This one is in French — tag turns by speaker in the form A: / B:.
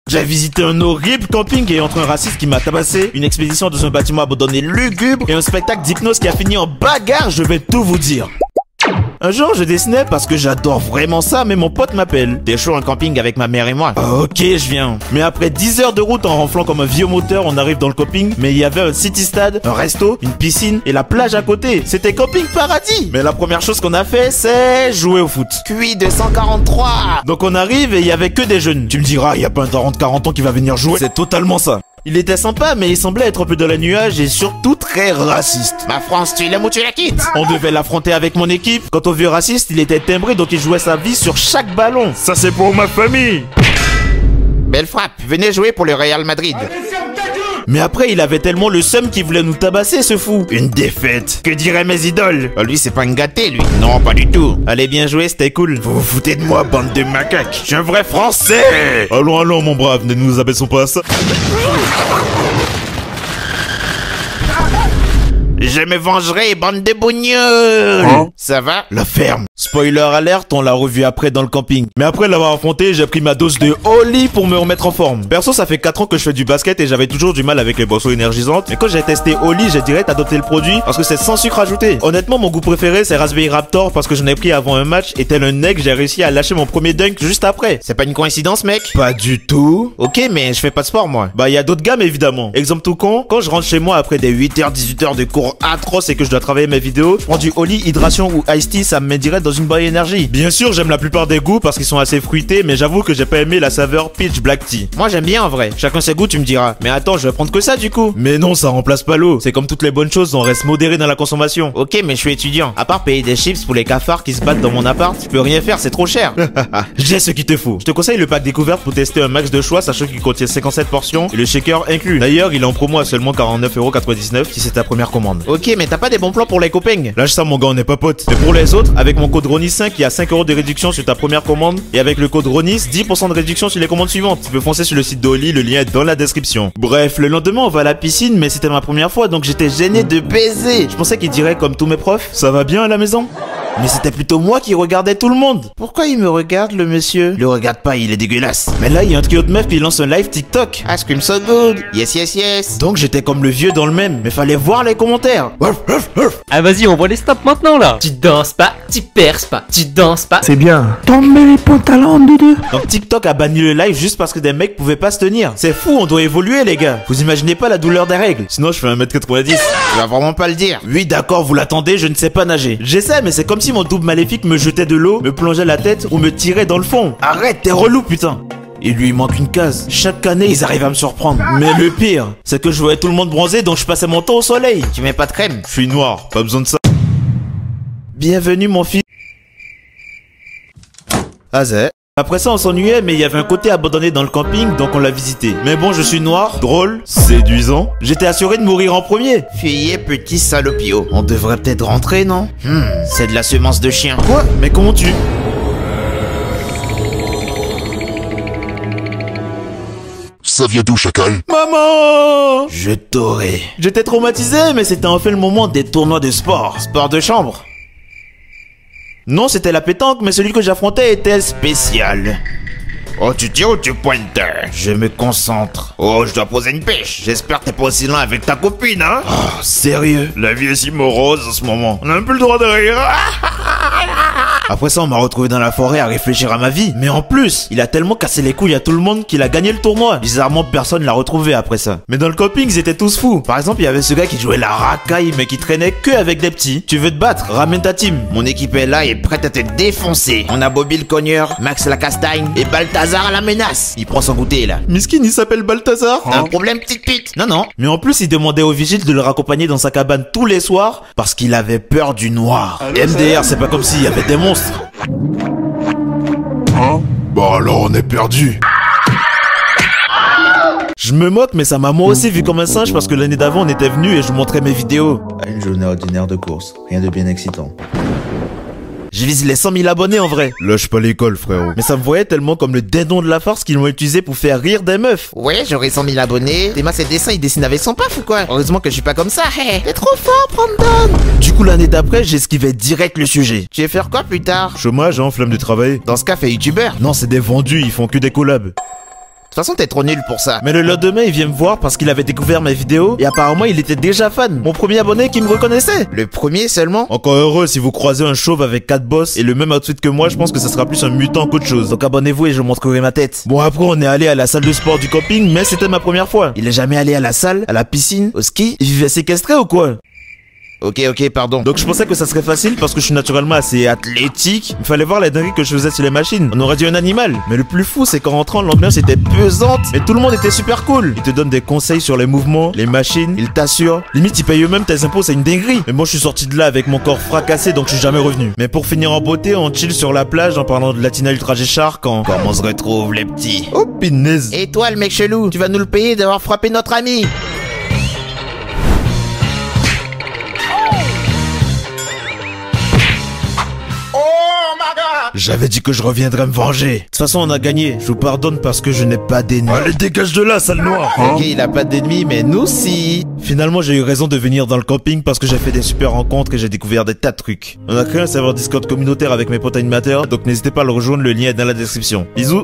A: J'ai visité un horrible camping et entre un raciste qui m'a tabassé, une expédition dans un bâtiment abandonné lugubre et un spectacle d'hypnose qui a fini en bagarre, je vais tout vous dire. Un jour, je dessinais parce que j'adore vraiment ça, mais mon pote m'appelle. T'es chaud un camping avec ma mère et moi? Ok, je viens. Mais après 10 heures de route en ronflant comme un vieux moteur, on arrive dans le camping, mais il y avait un city stade, un resto, une piscine et la plage à côté. C'était camping paradis. Mais la première chose qu'on a fait, c'est jouer au foot. QI 243. Donc on arrive et il y avait que des jeunes. Tu me diras, il y a pas un daron de 40 ans qui va venir jouer. C'est totalement ça. Il était sympa, mais il semblait être un peu dans les nuages et surtout très raciste. Ma France, tu l'aimes ou tu la quittes? On devait l'affronter avec mon équipe. Quant au vieux raciste, il était timbré, donc il jouait sa vie sur chaque ballon. Ça, c'est pour ma famille. Belle frappe. Venez jouer pour le Real Madrid. Mais après, il avait tellement le seum qu'il voulait nous tabasser, ce fou. Une défaite. Que diraient mes idoles? Oh, lui, c'est pas un gâté, lui. Non, pas du tout. Allez, bien joué, c'était cool. Vous vous foutez de moi, bande de macaques. Je suis un vrai Français. Allons, allons, mon brave, ne nous abaissons pas à ça. Je me vengerai, bande de bougneuls. Hein? Ça va? La ferme. Spoiler alerte, on l'a revu après dans le camping. Mais après l'avoir affronté, j'ai pris ma dose de Oli pour me remettre en forme. Perso, ça fait 4 ans que je fais du basket et j'avais toujours du mal avec les boissons énergisantes. Mais quand j'ai testé Oli, j'ai direct adopté le produit parce que c'est sans sucre ajouté. Honnêtement, mon goût préféré, c'est Raspberry Raptor parce que j'en ai pris avant un match et tel un nec, j'ai réussi à lâcher mon premier dunk juste après. C'est pas une coïncidence, mec? Pas du tout. Ok, mais je fais pas de sport, moi. Bah, il y a d'autres gammes, évidemment. Exemple tout con, quand je rentre chez moi après des 8h, 18h de cours atroces et que je dois travailler mes vidéos, je prends du Oli, hydration ou Ice Tea, ça me met direct dans une bonne énergie. Bien sûr, j'aime la plupart des goûts parce qu'ils sont assez fruités, mais j'avoue que j'ai pas aimé la saveur Peach Black Tea. Moi, j'aime bien en vrai. Chacun ses goûts, tu me diras. Mais attends, je vais prendre que ça du coup. Mais non, ça remplace pas l'eau. C'est comme toutes les bonnes choses, on reste modéré dans la consommation. Ok, mais je suis étudiant. À part payer des chips pour les cafards qui se battent dans mon appart, je peux rien faire, c'est trop cher. J'ai ce qu'il te faut. Je te conseille le pack découverte pour tester un max de choix, sachant qu'il contient 57 portions et le shaker inclus. D'ailleurs, il est en promo à seulement 49,99€ si c'est ta première commande. Ok, mais t'as pas des bons plans pour les copains? Lâche ça, mon gars, on n'est pas potes. Mais pour les autres, avec mon code RONIS5, il y a 5€ de réduction sur ta première commande et avec le code RONIS, 10% de réduction sur les commandes suivantes. Tu peux foncer sur le site d'Oli, le lien est dans la description. Bref, le lendemain on va à la piscine, mais c'était ma première fois donc j'étais gêné de baiser. Je pensais qu'il dirait comme tous mes profs, ça va bien à la maison? Mais c'était plutôt moi qui regardais tout le monde. Pourquoi il me regarde, le monsieur? Le regarde pas, il est dégueulasse. Mais là, il y a un trio de meufs qui lance un live TikTok. I scream so good. Yes, yes, yes. Donc j'étais comme le vieux dans le même, mais fallait voir les commentaires.
B: Ah vas-y, on voit les stops maintenant là. Tu danses pas, tu perces pas, tu danses pas.
C: C'est bien. Tombez les pantalons de deux.
A: Donc TikTok a banni le live juste parce que des mecs pouvaient pas se tenir. C'est fou, on doit évoluer les gars. Vous imaginez pas la douleur des règles. Sinon je fais 1m90. Je vais vraiment pas le dire. Oui d'accord, vous l'attendez, je ne sais pas nager. J'essaie, mais c'est comme si mon double maléfique me jetait de l'eau, me plongeait la tête ou me tirait dans le fond. Arrête, t'es relou putain. Et lui il manque une case. Chaque année ils arrivent à me surprendre. Mais le pire, c'est que je voyais tout le monde bronzé donc je passais mon temps au soleil. Tu mets pas de crème? Je suis noir, pas besoin de ça. Bienvenue mon fils. Azé. Après ça on s'ennuyait mais il y avait un côté abandonné dans le camping donc on l'a visité. Mais bon je suis noir, drôle, séduisant. J'étais assuré de mourir en premier. Fuyez petit salopio. On devrait peut-être rentrer non? C'est de la semence de chien. Quoi? Mais comment tu...
D: Ça vient d'où, chacal?
A: Maman! Je t'aurais. J'étais traumatisé mais c'était en fait le moment des tournois de sport. Sport de chambre. Non, c'était la pétanque, mais celui que j'affrontais était spécial. Oh, tu tires ou tu pointes? Je me concentre. Oh, je dois poser une pêche. J'espère que t'es pas aussi lent avec ta copine, hein? Oh, sérieux? La vie est si morose en ce moment. On a un peu le droit de rire. Après ça, on m'a retrouvé dans la forêt à réfléchir à ma vie. Mais en plus, il a tellement cassé les couilles à tout le monde qu'il a gagné le tournoi. Bizarrement, personne l'a retrouvé après ça. Mais dans le camping, ils étaient tous fous. Par exemple, il y avait ce gars qui jouait la racaille, mais qui traînait que avec des petits. Tu veux te battre? Ramène ta team. Mon équipe est là et prête à te défoncer. On a Bobby le cogneur, Max la castagne et Balthazar à la menace. Il prend son goûter là. Miskin, il s'appelle Balthazar. Un problème, petite pute? Non, non. Mais en plus, il demandait au vigile de le raccompagner dans sa cabane tous les soirs parce qu'il avait peur du noir. MDR, c'est pas comme s'il y avait des monstres.
D: Hein? Bah alors on est perdu.
A: Je me moque mais ça m'a moi aussi vu comme un singe parce que l'année d'avant on était venu et je vous montrais mes vidéos. Une journée ordinaire de course, rien de bien excitant. Je vise les 100 000 abonnés en vrai. Lâche pas l'école frérot. Mais ça me voyait tellement comme le dédon de la force qu'ils l'ont utilisé pour faire rire des meufs. Ouais, j'aurais 100 000 abonnés. T'es ses dessins, il dessine avec son paf ou quoi? Heureusement que je suis pas comme ça. Hey, t'es trop fort, Brandon. Du coup l'année d'après, j'esquivais direct le sujet. Tu veux faire quoi plus tard? Chômage, hein, flemme de travailler. Dans ce cas, fais youtubeur. Non, c'est des vendus, ils font que des collabs. De toute façon, t'es trop nul pour ça. Mais le lendemain, il vient me voir parce qu'il avait découvert mes vidéos et apparemment, il était déjà fan. Mon premier abonné qui me reconnaissait. Le premier seulement? Encore heureux, si vous croisez un chauve avec 4 boss et le même outfit que moi, je pense que ça sera plus un mutant qu'autre chose. Donc abonnez-vous et je montrerai ma tête. Bon, après, on est allé à la salle de sport du camping, mais c'était ma première fois. Il est jamais allé à la salle, à la piscine, au ski? Il vivait séquestré ou quoi? Ok, pardon. Donc je pensais que ça serait facile parce que je suis naturellement assez athlétique. Il fallait voir la dinguerie que je faisais sur les machines. On aurait dit un animal. Mais le plus fou, c'est qu'en rentrant, l'ambiance était pesante. Mais tout le monde était super cool. Ils te donnent des conseils sur les mouvements, les machines. Ils t'assurent. Limite, ils payent eux-mêmes tes impôts, c'est une dinguerie. Mais moi, je suis sorti de là avec mon corps fracassé, donc je suis jamais revenu. Mais pour finir en beauté, on chill sur la plage en parlant de Latina Ultra G-Shark quand on se retrouve, les petits. Oh, pinaise. Et toi, le mec chelou, tu vas nous le payer d'avoir frappé notre ami. J'avais dit que je reviendrais me venger. De toute façon, on a gagné. Je vous pardonne parce que je n'ai pas d'ennemis.
D: Allez, dégage de là, sale noir.
A: Ok, il a pas d'ennemis, mais nous si. Finalement, j'ai eu raison de venir dans le camping parce que j'ai fait des super rencontres et j'ai découvert des tas de trucs. On a créé un serveur Discord communautaire avec mes potes animateurs, donc n'hésitez pas à le rejoindre, le lien est dans la description. Bisous.